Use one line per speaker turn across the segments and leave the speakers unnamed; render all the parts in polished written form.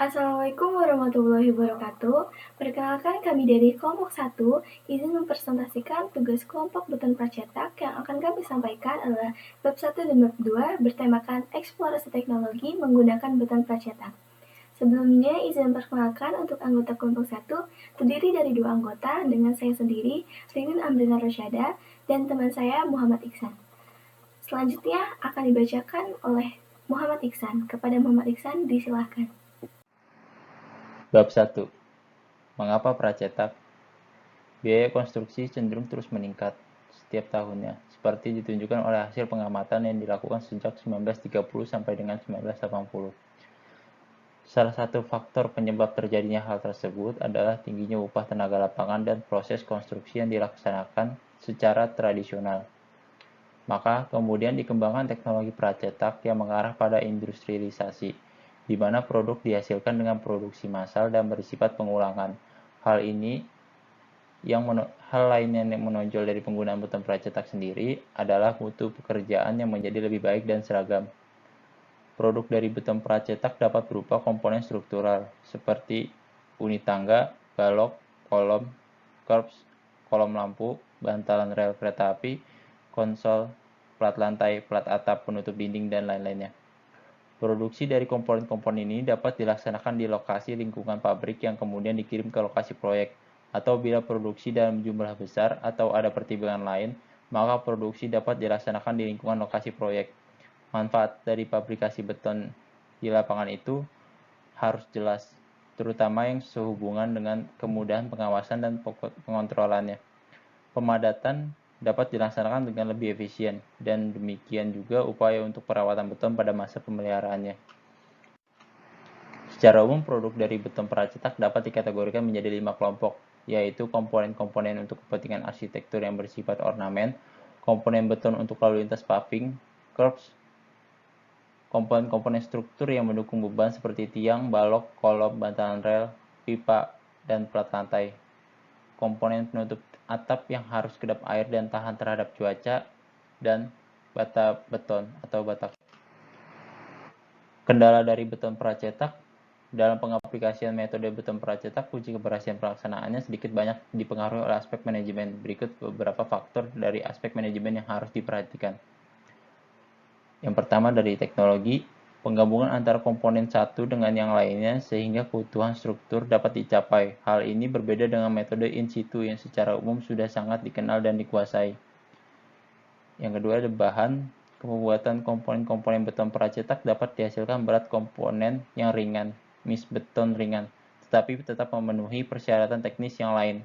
Assalamualaikum warahmatullahi wabarakatuh. Perkenalkan kami dari kelompok 1, izin mempresentasikan tugas kelompok beton pracetak yang akan kami sampaikan adalah bab 1 dan bab 2 bertemakan eksplorasi teknologi menggunakan beton pracetak. Sebelumnya, izin memperkenalkan untuk anggota kelompok 1 terdiri dari 2 anggota dengan saya sendiri, Ririn Amrina Rosyada, dan teman saya Muhammad Iksan. Selanjutnya akan dibacakan oleh Muhammad Iksan. Kepada Muhammad Iksan, disilahkan.
Bab 1. Mengapa pracetak? Biaya konstruksi cenderung terus meningkat setiap tahunnya, seperti ditunjukkan oleh hasil pengamatan yang dilakukan sejak 1930 sampai dengan 1980. Salah satu faktor penyebab terjadinya hal tersebut adalah tingginya upah tenaga lapangan dan proses konstruksi yang dilaksanakan secara tradisional. Maka kemudian dikembangkan teknologi pracetak yang mengarah pada industrialisasi, di mana produk dihasilkan dengan produksi massal dan bersifat pengulangan. Hal lain yang menonjol dari penggunaan beton pracetak sendiri adalah mutu pekerjaan yang menjadi lebih baik dan seragam. Produk dari beton pracetak dapat berupa komponen struktural, seperti unit tangga, balok, kolom, korps, kolom lampu, bantalan rel kereta api, konsol, plat lantai, plat atap, penutup dinding, dan lain-lainnya. Produksi dari komponen-komponen ini dapat dilaksanakan di lokasi lingkungan pabrik yang kemudian dikirim ke lokasi proyek, atau bila produksi dalam jumlah besar atau ada pertimbangan lain, maka produksi dapat dilaksanakan di lingkungan lokasi proyek. Manfaat dari pabrikasi beton di lapangan itu harus jelas, terutama yang sehubungan dengan kemudahan pengawasan dan pengontrolannya. Pemadatan dapat dilaksanakan dengan lebih efisien, dan demikian juga upaya untuk perawatan beton pada masa pemeliharaannya. Secara umum, produk dari beton pracetak dapat dikategorikan menjadi 5 kelompok, yaitu komponen-komponen untuk kepentingan arsitektur yang bersifat ornamen, komponen beton untuk lalu lintas paving, curbs, komponen-komponen struktur yang mendukung beban seperti tiang, balok, kolom, bantalan rel, pipa, dan plat lantai, komponen penutup atap yang harus kedap air dan tahan terhadap cuaca, dan bata beton atau bata. Kendala dari beton pracetak. Dalam pengaplikasian metode beton pracetak, kunci keberhasilan pelaksanaannya sedikit banyak dipengaruhi oleh aspek manajemen. Berikut beberapa faktor dari aspek manajemen yang harus diperhatikan. Yang pertama dari teknologi, penggabungan antara komponen satu dengan yang lainnya sehingga keutuhan struktur dapat dicapai. Hal ini berbeda dengan metode in situ yang secara umum sudah sangat dikenal dan dikuasai. Yang kedua ada bahan. Pembuatan komponen-komponen beton pracetak dapat dihasilkan berat komponen yang ringan, beton ringan, tetapi tetap memenuhi persyaratan teknis yang lain.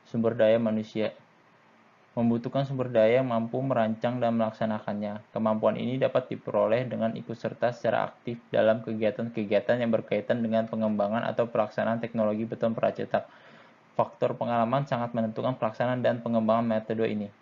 Sumber daya manusia membutuhkan sumber daya yang mampu merancang dan melaksanakannya. Kemampuan ini dapat diperoleh dengan ikut serta secara aktif dalam kegiatan-kegiatan yang berkaitan dengan pengembangan atau pelaksanaan teknologi beton pracetak. Faktor pengalaman sangat menentukan pelaksanaan dan pengembangan metode ini.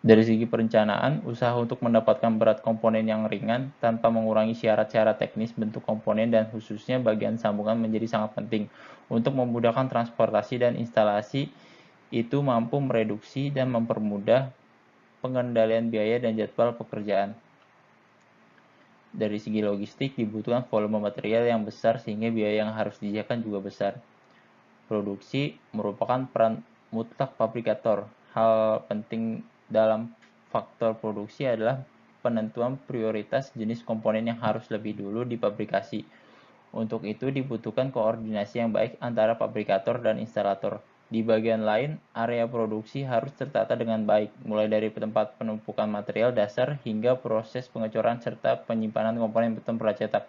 Dari segi perencanaan, usaha untuk mendapatkan berat komponen yang ringan tanpa mengurangi syarat-syarat teknis bentuk komponen dan khususnya bagian sambungan menjadi sangat penting. Untuk memudahkan transportasi dan instalasi, itu mampu mereduksi dan mempermudah pengendalian biaya dan jadwal pekerjaan. Dari segi logistik, dibutuhkan volume material yang besar sehingga biaya yang harus disediakan juga besar. Produksi merupakan peran mutlak fabrikator. Hal penting dalam faktor produksi adalah penentuan prioritas jenis komponen yang harus lebih dulu dipabrikasi. Untuk itu dibutuhkan koordinasi yang baik antara fabrikator dan instalator. Di bagian lain, area produksi harus tertata dengan baik, mulai dari tempat penumpukan material dasar hingga proses pengecoran serta penyimpanan komponen beton pracetak.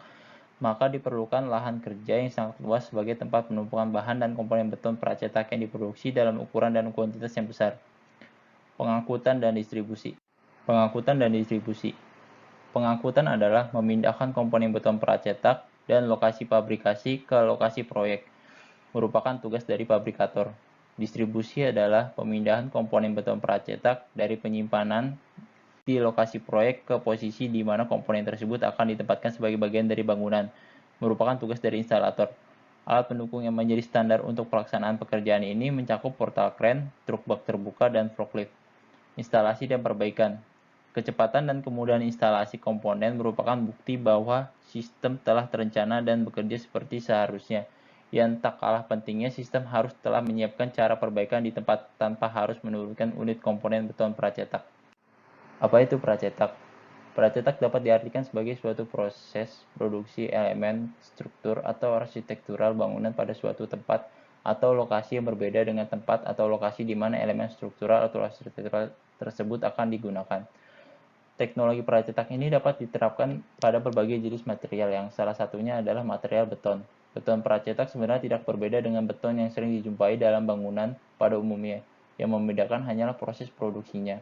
Maka diperlukan lahan kerja yang sangat luas sebagai tempat penumpukan bahan dan komponen beton pracetak yang diproduksi dalam ukuran dan kuantitas yang besar. Pengangkutan dan distribusi. Pengangkutan adalah memindahkan komponen beton pracetak dan lokasi fabrikasi ke lokasi proyek, merupakan tugas dari fabrikator. Distribusi adalah pemindahan komponen beton pracetak dari penyimpanan di lokasi proyek ke posisi di mana komponen tersebut akan ditempatkan sebagai bagian dari bangunan, merupakan tugas dari instalator. Alat pendukung yang menjadi standar untuk pelaksanaan pekerjaan ini mencakup portal kren, truk bak terbuka, dan forklift. Instalasi dan perbaikan. Kecepatan dan kemudahan instalasi komponen merupakan bukti bahwa sistem telah terencana dan bekerja seperti seharusnya. Yang tak kalah pentingnya, sistem harus telah menyiapkan cara perbaikan di tempat tanpa harus menurunkan unit komponen beton pracetak. Apa itu pracetak? Pracetak dapat diartikan sebagai suatu proses produksi elemen, struktur, atau arsitektural bangunan pada suatu tempat atau lokasi yang berbeda dengan tempat atau lokasi di mana elemen struktural atau arsitektural tersebut akan digunakan. Teknologi pracetak ini dapat diterapkan pada berbagai jenis material, yang salah satunya adalah material beton. Beton pracetak sebenarnya tidak berbeda dengan beton yang sering dijumpai dalam bangunan pada umumnya. Yang membedakan hanyalah proses produksinya.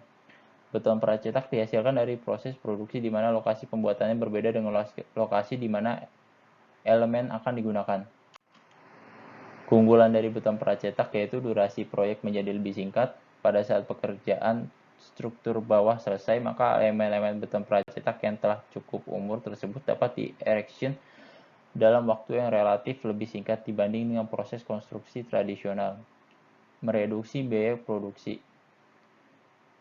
Beton pracetak dihasilkan dari proses produksi di mana lokasi pembuatannya berbeda dengan lokasi di mana elemen akan digunakan. Keunggulan dari beton pracetak yaitu durasi proyek menjadi lebih singkat. Pada saat pekerjaan struktur bawah selesai, maka elemen-elemen beton pracetak yang telah cukup umur tersebut dapat di-erection dalam waktu yang relatif lebih singkat dibanding dengan proses konstruksi tradisional. Mereduksi biaya produksi.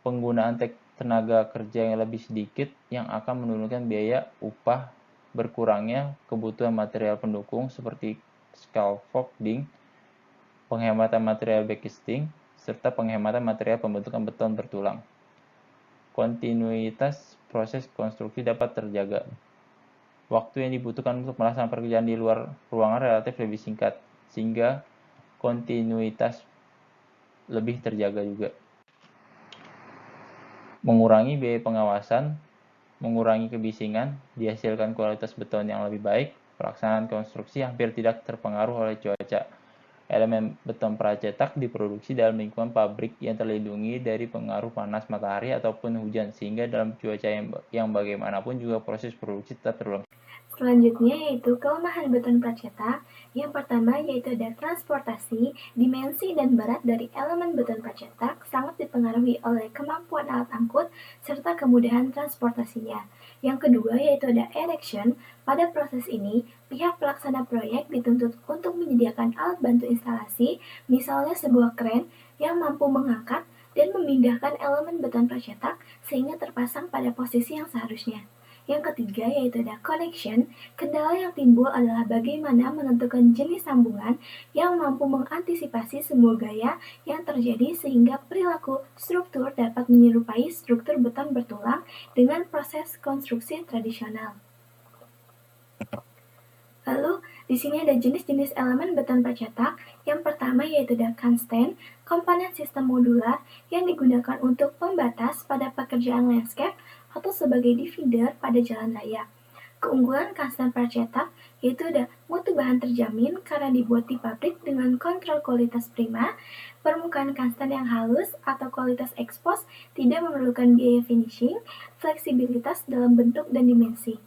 Penggunaan tenaga kerja yang lebih sedikit yang akan menurunkan biaya upah, berkurangnya kebutuhan material pendukung seperti scaffolding, penghematan material backcasting, serta penghematan material pembentukan beton bertulang. Kontinuitas proses konstruksi dapat terjaga. Waktu yang dibutuhkan untuk melaksanakan pekerjaan di luar ruangan relatif lebih singkat, sehingga kontinuitas lebih terjaga juga. Mengurangi biaya pengawasan, mengurangi kebisingan, dihasilkan kualitas beton yang lebih baik, pelaksanaan konstruksi hampir tidak terpengaruh oleh cuaca. Elemen beton pracetak diproduksi dalam lingkungan pabrik yang terlindungi dari pengaruh panas matahari ataupun hujan, sehingga dalam cuaca yang bagaimanapun juga proses produksi tetap terulang.
Selanjutnya yaitu kelemahan beton pracetak. Yang pertama yaitu ada transportasi, dimensi dan berat dari elemen beton pracetak sangat dipengaruhi oleh kemampuan alat angkut serta kemudahan transportasinya. Yang kedua yaitu ada erection. Pada proses ini, pihak pelaksana proyek dituntut untuk menyediakan alat bantu instalasi, misalnya sebuah kren yang mampu mengangkat dan memindahkan elemen beton pracetak sehingga terpasang pada posisi yang seharusnya. Yang ketiga yaitu ada connection. Kendala yang timbul adalah bagaimana menentukan jenis sambungan yang mampu mengantisipasi semua gaya yang terjadi sehingga perilaku struktur dapat menyerupai struktur beton bertulang dengan proses konstruksi tradisional. Lalu, di sini ada jenis-jenis elemen beton pracetak. Yang pertama yaitu ada constant, komponen sistem modular yang digunakan untuk pembatas pada pekerjaan landscape atau sebagai divider pada jalan raya. Keunggulan constant pracetak yaitu ada mutu bahan terjamin karena dibuat di pabrik dengan kontrol kualitas prima, permukaan constant yang halus atau kualitas expose tidak memerlukan biaya finishing, fleksibilitas dalam bentuk dan dimensi.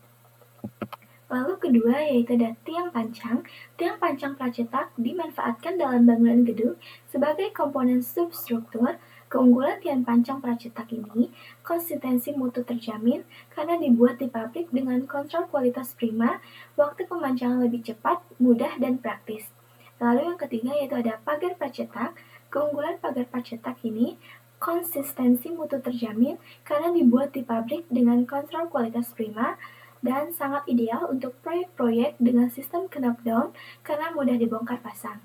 Lalu kedua yaitu ada tiang pancang. Tiang pancang pracetak dimanfaatkan dalam bangunan gedung sebagai komponen substruktur. Keunggulan tiang pancang pracetak ini, konsistensi mutu terjamin karena dibuat di pabrik dengan kontrol kualitas prima, waktu pemancangan lebih cepat, mudah, dan praktis. Lalu yang ketiga yaitu ada pagar pracetak. Keunggulan pagar pracetak ini, konsistensi mutu terjamin karena dibuat di pabrik dengan kontrol kualitas prima, dan sangat ideal untuk proyek-proyek dengan sistem knockdown karena mudah dibongkar pasang.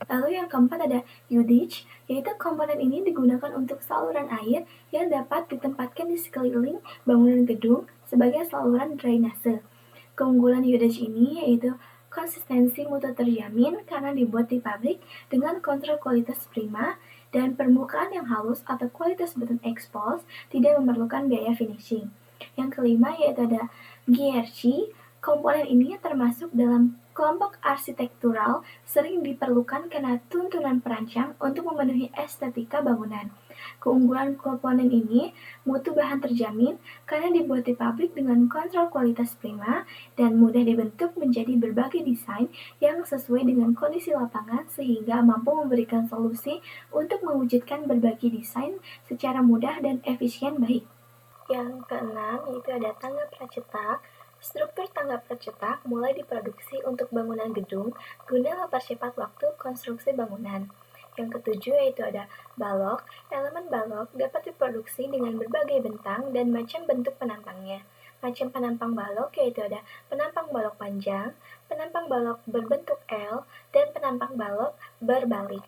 Lalu yang keempat ada uditch, yaitu komponen ini digunakan untuk saluran air yang dapat ditempatkan di sekeliling bangunan gedung sebagai saluran drainase. Keunggulan uditch ini yaitu konsistensi mutu terjamin karena dibuat di pabrik dengan kontrol kualitas prima dan permukaan yang halus atau kualitas beton expose tidak memerlukan biaya finishing. Yang kelima yaitu ada GRC. Komponen ini termasuk dalam kelompok arsitektural sering diperlukan karena tuntunan perancang untuk memenuhi estetika bangunan. Keunggulan komponen ini, mutu bahan terjamin karena dibuat di pabrik dengan kontrol kualitas prima dan mudah dibentuk menjadi berbagai desain yang sesuai dengan kondisi lapangan sehingga mampu memberikan solusi untuk mewujudkan berbagai desain secara mudah dan efisien baik. Yang keenam yaitu ada tangga pracetak. Struktur tangga pracetak mulai diproduksi untuk bangunan gedung guna mempercepat waktu konstruksi bangunan. Yang ketujuh yaitu ada balok. Elemen balok dapat diproduksi dengan berbagai bentang dan macam bentuk penampangnya. Macam penampang balok yaitu ada penampang balok panjang, penampang balok berbentuk L, dan penampang balok berbalik.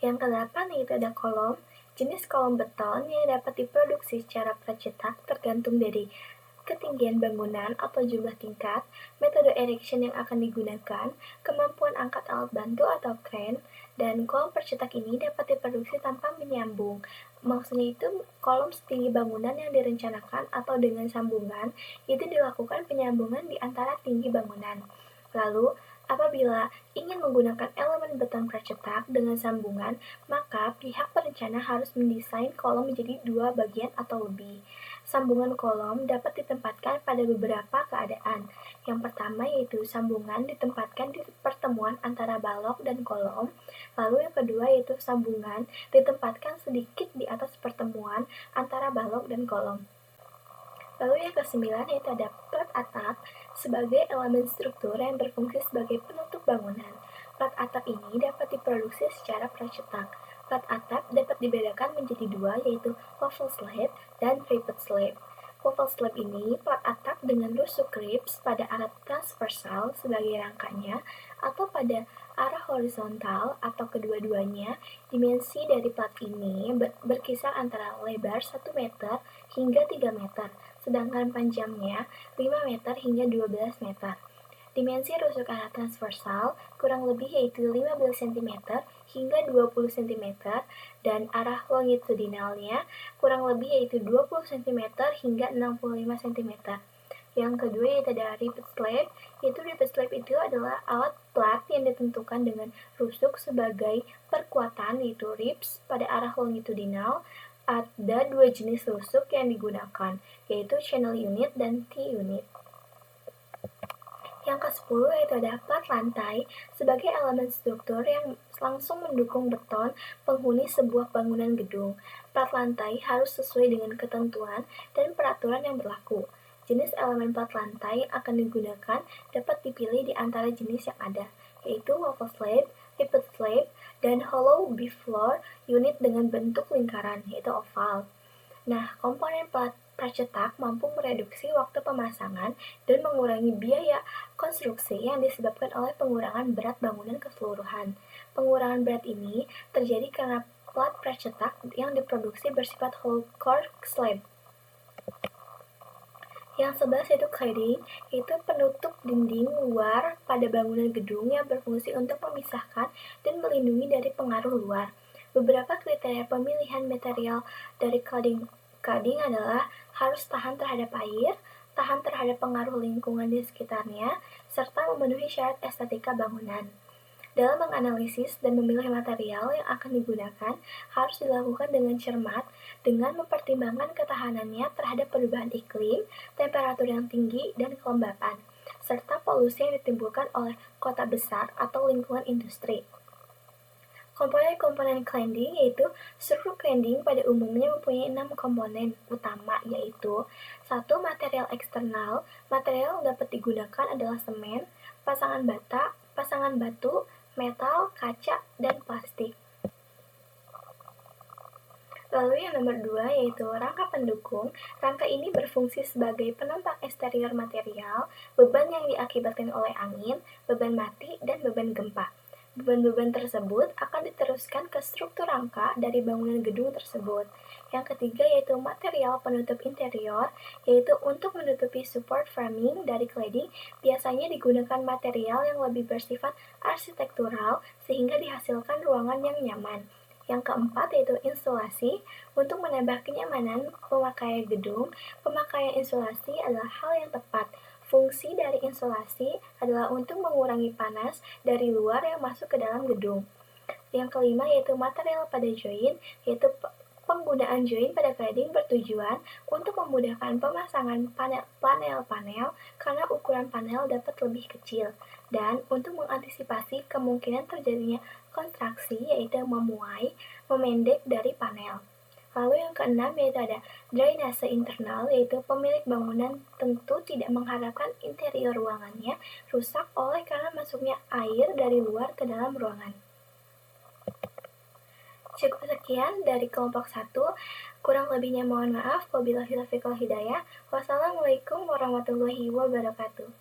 Yang kedelapan yaitu ada kolom. Jenis kolom beton yang dapat diproduksi secara pracetak tergantung dari ketinggian bangunan atau jumlah tingkat, metode erection yang akan digunakan, kemampuan angkat alat bantu atau kren, dan kolom percetak ini dapat diproduksi tanpa menyambung. Maksudnya itu kolom setinggi bangunan yang direncanakan atau dengan sambungan itu dilakukan penyambungan di antara tinggi bangunan. Lalu, apabila ingin menggunakan elemen beton pracetak dengan sambungan, maka pihak perencana harus mendesain kolom menjadi dua bagian atau lebih. Sambungan kolom dapat ditempatkan pada beberapa keadaan. Yang pertama yaitu sambungan ditempatkan di pertemuan antara balok dan kolom. Lalu yang kedua yaitu sambungan ditempatkan sedikit di atas pertemuan antara balok dan kolom. Lalu yang kesembilan yaitu ada plat atap sebagai elemen struktur yang berfungsi sebagai penutup bangunan. Plat atap ini dapat diproduksi secara pracetak. Plat atap dapat dibedakan menjadi dua yaitu waffle slab dan rivet slab. Waffle slab ini plat atap dengan rusuk ribs pada arah transversal sebagai rangkanya atau pada arah horizontal atau kedua-duanya. Dimensi dari plat ini berkisar antara lebar 1 meter hingga 3 meter, sedangkan panjangnya 5 meter hingga 12 meter. Dimensi rusuk arah transversal kurang lebih yaitu 15 cm hingga 20 cm dan arah longitudinalnya kurang lebih yaitu 20 cm hingga 65 cm. Yang kedua yaitu ada rivet slab. Yaitu rivet slab itu adalah alat plat yang ditentukan dengan rusuk sebagai perkuatan yaitu ribs pada arah longitudinal. Ada dua jenis rusuk yang digunakan yaitu channel unit dan T-unit. Yang ke-10 yaitu ada plat lantai sebagai elemen struktur yang langsung mendukung beton penghuni sebuah bangunan gedung. Plat lantai harus sesuai dengan ketentuan dan peraturan yang berlaku. Jenis elemen plat lantai yang akan digunakan dapat dipilih di antara jenis yang ada, yaitu waffle slab, rivet slab, dan hollow beam floor unit dengan bentuk lingkaran, yaitu oval. Nah, komponen plat pracetak mampu mereduksi waktu pemasangan dan mengurangi biaya konstruksi yang disebabkan oleh pengurangan berat bangunan keseluruhan. Pengurangan berat ini terjadi karena plat pracetak yang diproduksi bersifat whole core slab. Yang 11 yaitu cladding, yaitu penutup dinding luar pada bangunan gedung yang berfungsi untuk memisahkan dan melindungi dari pengaruh luar. Beberapa kriteria pemilihan material dari cladding adalah harus tahan terhadap air, tahan terhadap pengaruh lingkungan di sekitarnya, serta memenuhi syarat estetika bangunan. Dalam menganalisis dan memilih material yang akan digunakan harus dilakukan dengan cermat dengan mempertimbangkan ketahanannya terhadap perubahan iklim, temperatur yang tinggi, dan kelembapan, serta polusi yang ditimbulkan oleh kota besar atau lingkungan industri. Komponen-komponen cladding yaitu struktur cladding pada umumnya mempunyai 6 komponen utama yaitu 1. Material eksternal. Material yang dapat digunakan adalah semen, pasangan batu, metal, kaca, dan plastik. Lalu yang nomor 2 yaitu rangka pendukung. Rangka ini berfungsi sebagai penopang eksterior material, beban yang diakibatkan oleh angin, beban mati, dan beban gempa. Beban-beban tersebut akan diteruskan ke struktur rangka dari bangunan gedung tersebut. Yang ketiga yaitu material penutup interior, yaitu untuk menutupi support framing dari cladding biasanya digunakan material yang lebih bersifat arsitektural sehingga dihasilkan ruangan yang nyaman. Yang keempat yaitu insulasi. Untuk menambah kenyamanan pemakaian gedung, pemakaian insulasi adalah hal yang tepat. Fungsi dari insulasi adalah untuk mengurangi panas dari luar yang masuk ke dalam gedung. Yang kelima yaitu material pada join, yaitu penggunaan join pada cladding bertujuan untuk memudahkan pemasangan panel-panel karena ukuran panel dapat lebih kecil dan untuk mengantisipasi kemungkinan terjadinya kontraksi yaitu memendek dari panel. Lalu yang keenam yaitu ada drainase internal, yaitu pemilik bangunan tentu tidak mengharapkan interior ruangannya rusak oleh karena masuknya air dari luar ke dalam ruangan. Cukup sekian dari kelompok 1. Kurang lebihnya mohon maaf. Wabillahi taufiq wal hidayah. Wassalamualaikum warahmatullahi wabarakatuh.